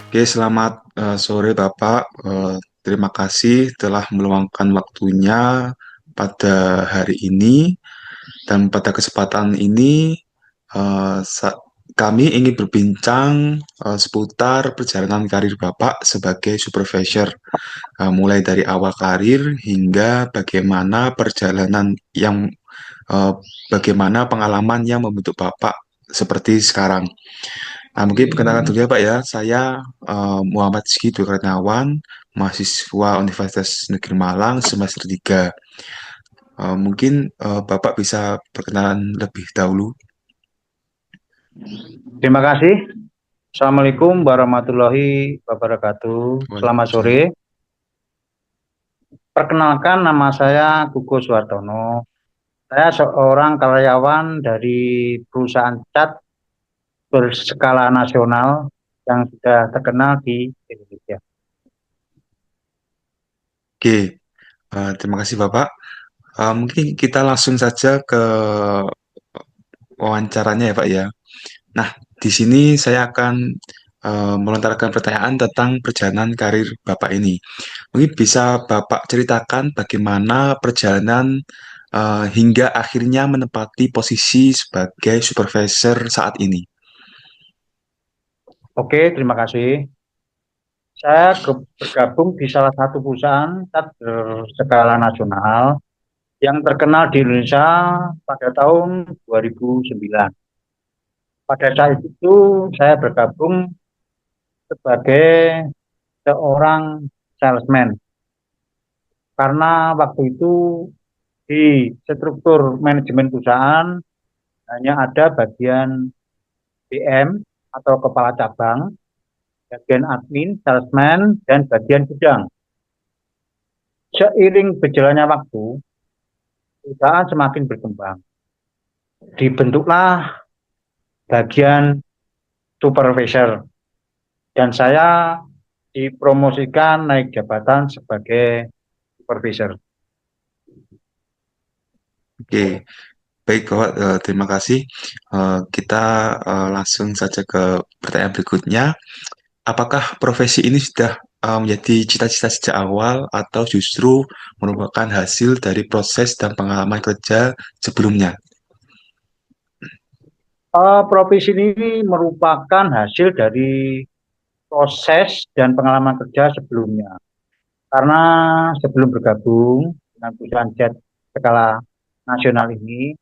Oke, selamat sore Bapak. Terima kasih telah meluangkan waktunya pada hari ini dan pada kesempatan ini eh, sa- kami ingin berbincang seputar perjalanan karir Bapak sebagai supervisor, mulai dari awal karir hingga eh, bagaimana pengalaman yang membentuk Bapak seperti sekarang. Nah, mungkin perkenalan dulu ya Pak ya. Saya Muhammad Rizky Dwi Kurniawan, mahasiswa Universitas Negeri Malang semester 3. Mungkin Bapak bisa perkenalan lebih dahulu. Terima kasih. Assalamualaikum warahmatullahi wabarakatuh. Selamat Waalaikumsalam. sore. Perkenalkan, nama saya Gugus Wartono. Saya seorang karyawan dari perusahaan cat berskala nasional yang sudah terkenal di Indonesia. Oke, terima kasih Bapak. Mungkin kita langsung saja ke wawancaranya ya Pak ya. Nah, di sini saya akan melontarkan pertanyaan tentang perjalanan karir Bapak ini. Mungkin bisa Bapak ceritakan bagaimana perjalanan hingga akhirnya menempati posisi sebagai supervisor saat ini. Oke, terima kasih. Saya bergabung di salah satu perusahaan cat berskala nasional yang terkenal di Indonesia pada tahun 2009. Pada saat itu saya bergabung sebagai seorang salesman karena waktu itu di struktur manajemen perusahaan hanya ada bagian BM atau kepala cabang, bagian admin, salesman, dan bagian gudang. Seiring berjalannya waktu, perusahaan semakin berkembang. Dibentuklah bagian supervisor dan saya dipromosikan naik jabatan sebagai supervisor. Oke, baik Bapak, terima kasih. Kita langsung saja ke pertanyaan berikutnya. Apakah profesi ini sudah menjadi cita-cita sejak awal atau justru merupakan hasil dari proses dan pengalaman kerja sebelumnya? Profesi ini merupakan hasil dari proses dan pengalaman kerja sebelumnya. Karena sebelum bergabung dengan perusahaan jet skala nasional ini,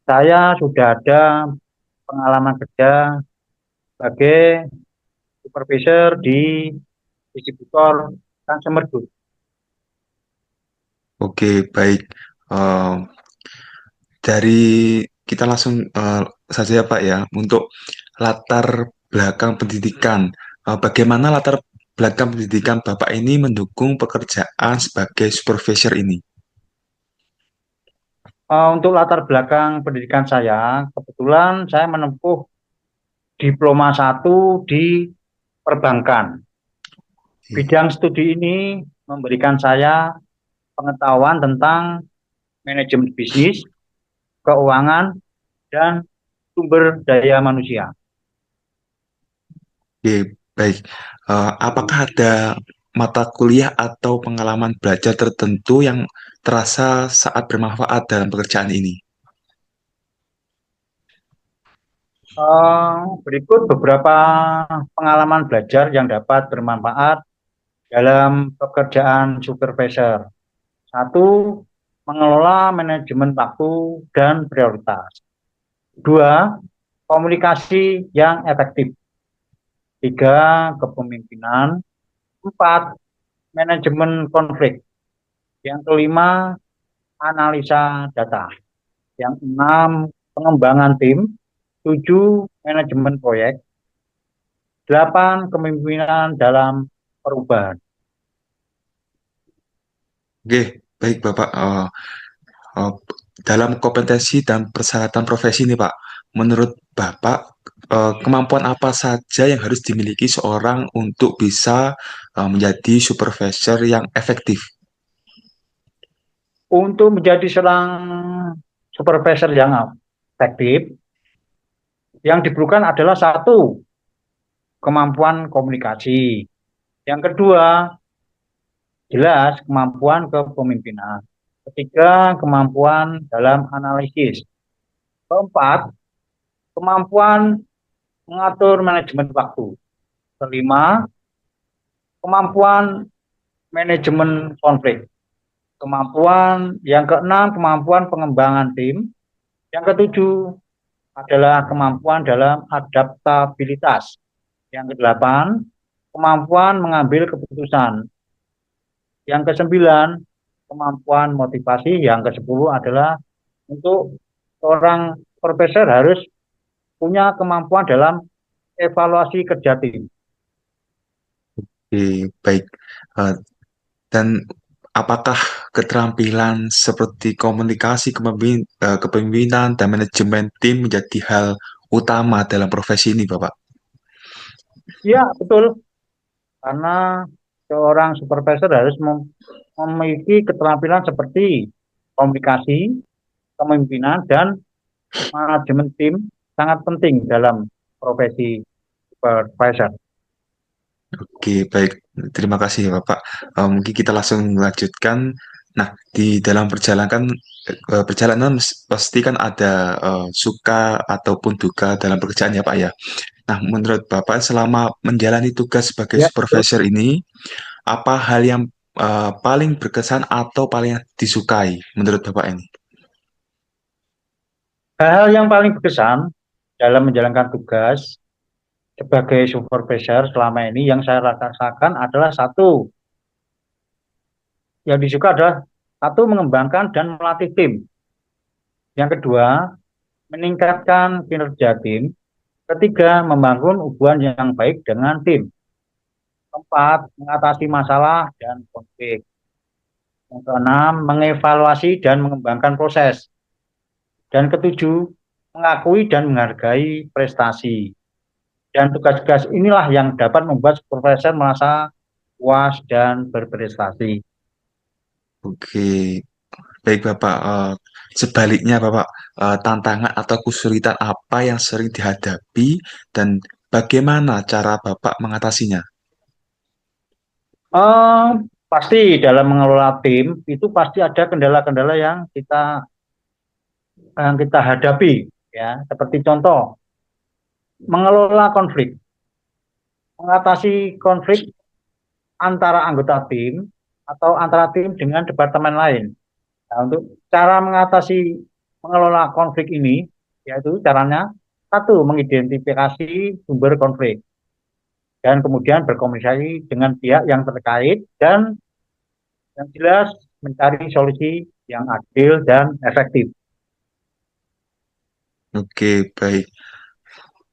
saya sudah ada pengalaman kerja sebagai supervisor di distributor consumer goods. Oke, baik. Eh, dari kita langsung saja ya Pak ya, untuk latar belakang pendidikan. Bagaimana latar belakang pendidikan Bapak ini mendukung pekerjaan sebagai supervisor ini? Untuk latar belakang pendidikan saya, kebetulan saya menempuh diploma satu di perbankan. Oke, Bidang studi ini memberikan saya pengetahuan tentang manajemen bisnis, keuangan, dan sumber daya manusia. oke, baik. Apakah ada mata kuliah atau pengalaman belajar tertentu yang terasa saat bermanfaat dalam pekerjaan ini? Berikut beberapa pengalaman belajar yang dapat bermanfaat dalam pekerjaan supervisor. Satu, mengelola manajemen waktu dan prioritas. Dua, komunikasi yang efektif. Tiga, kepemimpinan. Empat, manajemen konflik. Yang kelima, analisa data. Yang enam, pengembangan tim. Tujuh, manajemen proyek. Delapan, kepemimpinan dalam perubahan. Oke, baik Bapak. Eh, dalam kompetensi dan persyaratan profesi ini, Pak, menurut Bapak, kemampuan apa saja yang harus dimiliki seorang untuk bisa menjadi supervisor yang efektif? Untuk menjadi seorang supervisor yang efektif, yang diperlukan adalah satu, kemampuan komunikasi. Yang kedua, jelas kemampuan kepemimpinan. Ketiga, kemampuan dalam analisis. Keempat, kemampuan mengatur manajemen waktu. Kelima, kemampuan manajemen konflik. Kemampuan yang keenam, kemampuan pengembangan tim. Yang ketujuh adalah kemampuan dalam adaptabilitas. Yang kedelapan, kemampuan mengambil keputusan. Yang kesembilan, kemampuan motivasi. Yang kesepuluh adalah untuk seorang profesor harus punya kemampuan dalam evaluasi kerja tim. Oke, baik. Eh, dan apakah keterampilan seperti komunikasi, kepemimpinan, dan manajemen tim menjadi hal utama dalam profesi ini, Bapak? Ya, betul. Karena seorang supervisor harus memiliki keterampilan seperti komunikasi, kepemimpinan, dan manajemen tim sangat penting dalam profesi supervisor. Oke, baik. Terima kasih ya, Bapak. Mungkin kita langsung melanjutkan. Nah, di dalam perjalanan pasti kan ada suka ataupun duka dalam pekerjaan ya, Pak ya. Nah, menurut Bapak selama menjalani tugas sebagai Ya, betul. supervisor ini, apa hal yang paling berkesan atau paling disukai menurut Bapak ini? Hal-hal yang paling berkesan dalam menjalankan tugas sebagai supervisor selama ini yang saya rasakan adalah satu, yang disuka adalah satu mengembangkan dan melatih tim. Yang kedua, meningkatkan kinerja tim. Ketiga, membangun hubungan yang baik dengan tim. Keempat, mengatasi masalah dan konflik. Yang keenam, mengevaluasi dan mengembangkan proses. Dan ketujuh, mengakui dan menghargai prestasi. Dan tugas-tugas inilah yang dapat membuat supervisor merasa puas dan berprestasi. Oke, baik Bapak. Sebaliknya Bapak, tantangan atau kesulitan apa yang sering dihadapi dan bagaimana cara Bapak mengatasinya? Eh, Pasti dalam mengelola tim itu pasti ada kendala-kendala yang kita hadapi, ya. Seperti contoh, mengelola konflik, mengatasi konflik antara anggota tim atau antara tim dengan departemen lain. Nah, untuk cara mengelola konflik ini, yaitu caranya satu, mengidentifikasi sumber konflik dan kemudian berkomunikasi dengan pihak yang terkait dan yang jelas mencari solusi yang adil dan efektif. Oke, baik.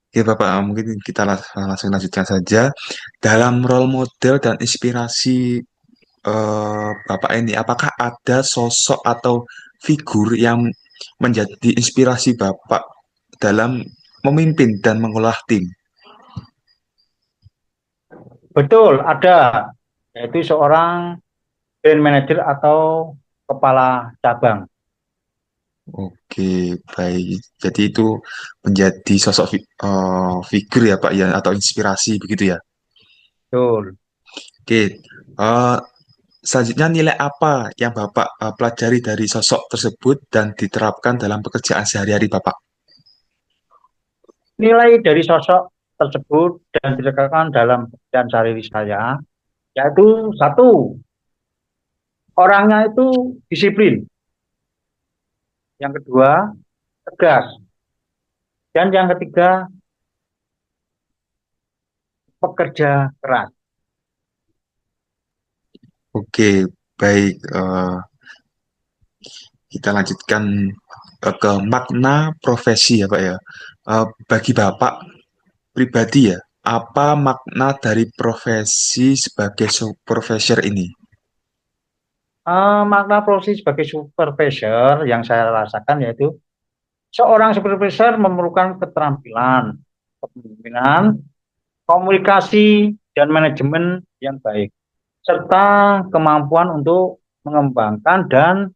Oke Bapak, mungkin kita langsung lanjutkan saja. Dalam role model dan inspirasi Bapak ini, apakah ada sosok atau figur yang menjadi inspirasi Bapak dalam memimpin dan mengolah tim? Betul, ada, yaitu seorang brand manager atau kepala cabang. Oke, baik. Jadi itu menjadi sosok figur ya Pak ya, atau inspirasi begitu ya. Betul. Oke, eh, selanjutnya nilai apa yang Bapak pelajari dari sosok tersebut dan diterapkan dalam pekerjaan sehari-hari Bapak? Nilai dari sosok tersebut dan ditekankan dalam pekerjaan sehari-hari saya, yaitu satu, orangnya itu disiplin. Yang kedua, tegas. Dan yang ketiga, pekerja keras. Oke, baik. Kita lanjutkan ke makna profesi ya Pak ya. Bagi Bapak pribadi ya, apa makna dari profesi sebagai supervisor ini? Makna profesi sebagai supervisor yang saya rasakan yaitu seorang supervisor memerlukan keterampilan, kepemimpinan, komunikasi, dan manajemen yang baik, serta kemampuan untuk mengembangkan dan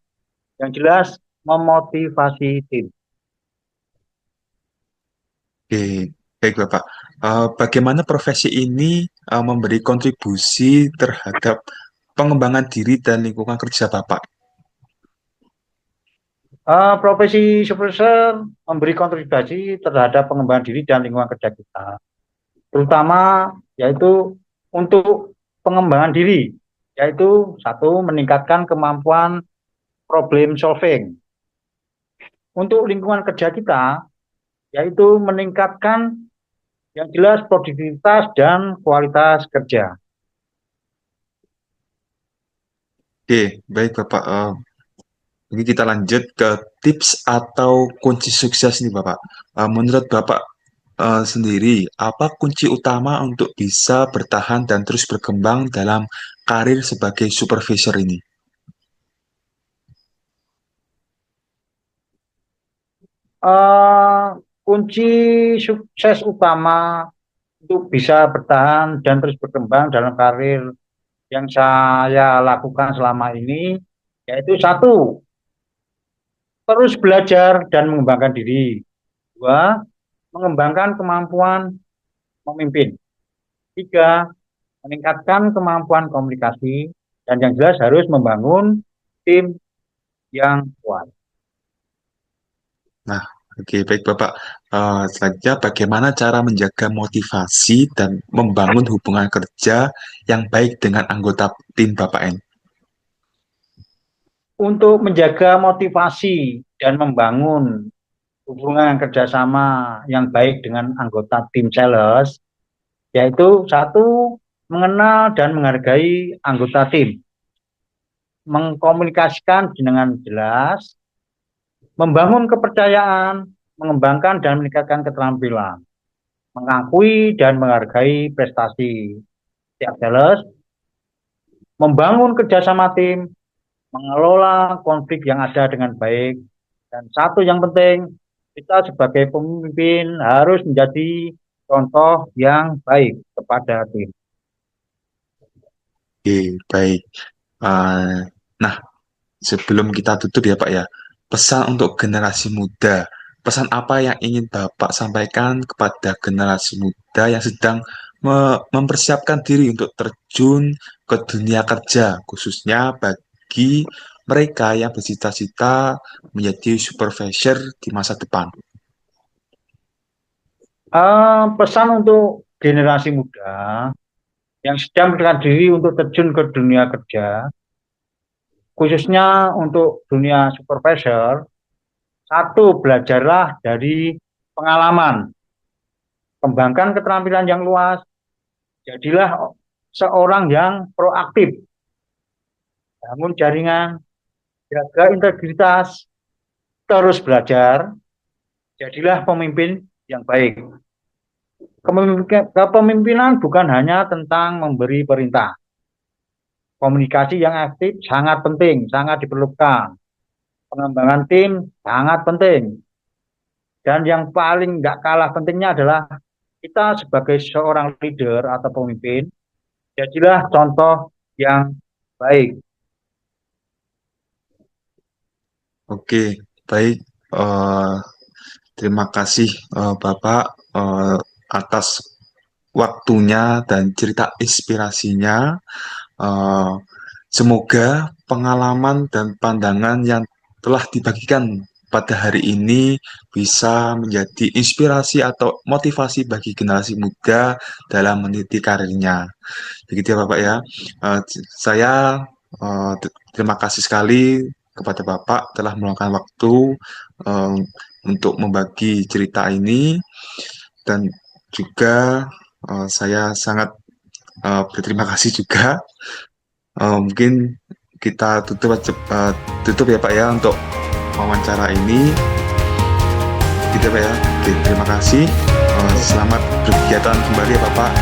yang jelas memotivasi tim. Oke, baik Bapak. bagaimana profesi ini memberi kontribusi terhadap pengembangan diri dan lingkungan kerja Bapak? Profesi supervisor memberi kontribusi terhadap pengembangan diri dan lingkungan kerja kita, terutama yaitu untuk pengembangan diri, yaitu satu, meningkatkan kemampuan problem solving. Untuk lingkungan kerja kita, yaitu meningkatkan yang jelas produktivitas dan kualitas kerja. Oke, baik Bapak. Ini kita lanjut ke tips atau kunci sukses nih Bapak. Menurut Bapak sendiri, apa kunci utama untuk bisa bertahan dan terus berkembang dalam karir sebagai supervisor ini? Eh, Kunci sukses utama untuk bisa bertahan dan terus berkembang dalam karir yang saya lakukan selama ini, yaitu satu, terus belajar dan mengembangkan diri. Dua, mengembangkan kemampuan memimpin. Tiga, meningkatkan kemampuan komunikasi. Dan yang jelas harus membangun tim yang kuat. Nah, oke, baik Bapak. Selanjutnya, bagaimana cara menjaga motivasi dan membangun hubungan kerja yang baik dengan anggota tim Bapak ini? Untuk menjaga motivasi dan membangun hubungan kerjasama yang baik dengan anggota tim sales, yaitu satu, mengenal dan menghargai anggota tim, mengkomunikasikan dengan jelas, membangun kepercayaan, mengembangkan dan meningkatkan keterampilan, mengakui dan menghargai prestasi tiap sales, membangun kerjasama tim, mengelola konflik yang ada dengan baik, dan satu yang penting, kita sebagai pemimpin harus menjadi contoh yang baik kepada tim. Oke, baik. Eh, nah, sebelum kita tutup ya Pak ya, pesan untuk generasi muda, pesan apa yang ingin Bapak sampaikan kepada generasi muda yang sedang mempersiapkan diri untuk terjun ke dunia kerja, khususnya bagi mereka yang bercita-cita menjadi supervisor di masa depan. Pesan untuk generasi muda yang sedang mendekatkan diri untuk terjun ke dunia kerja, khususnya untuk dunia supervisor, satu, belajarlah dari pengalaman, kembangkan keterampilan yang luas, jadilah seorang yang proaktif, bangun jaringan, jaga integritas, terus belajar, jadilah pemimpin yang baik. Kepemimpinan bukan hanya tentang memberi perintah. Komunikasi yang aktif sangat penting, sangat diperlukan. Pengembangan tim sangat penting. Dan yang paling nggak kalah pentingnya adalah kita sebagai seorang leader atau pemimpin, jadilah contoh yang baik. Oke, baik. Eh, Terima kasih Bapak atas waktunya dan cerita inspirasinya. Eh, Semoga pengalaman dan pandangan yang telah dibagikan pada hari ini bisa menjadi inspirasi atau motivasi bagi generasi muda dalam meniti karirnya. Begitu ya Bapak ya. Saya terima kasih sekali kepada Bapak telah meluangkan waktu eh, untuk membagi cerita ini dan juga saya sangat berterima kasih juga. Mungkin kita tutup ya Pak ya untuk wawancara ini. Gitu ya Pak ya. Oke, terima kasih. Selamat berkegiatan kembali ya Bapak.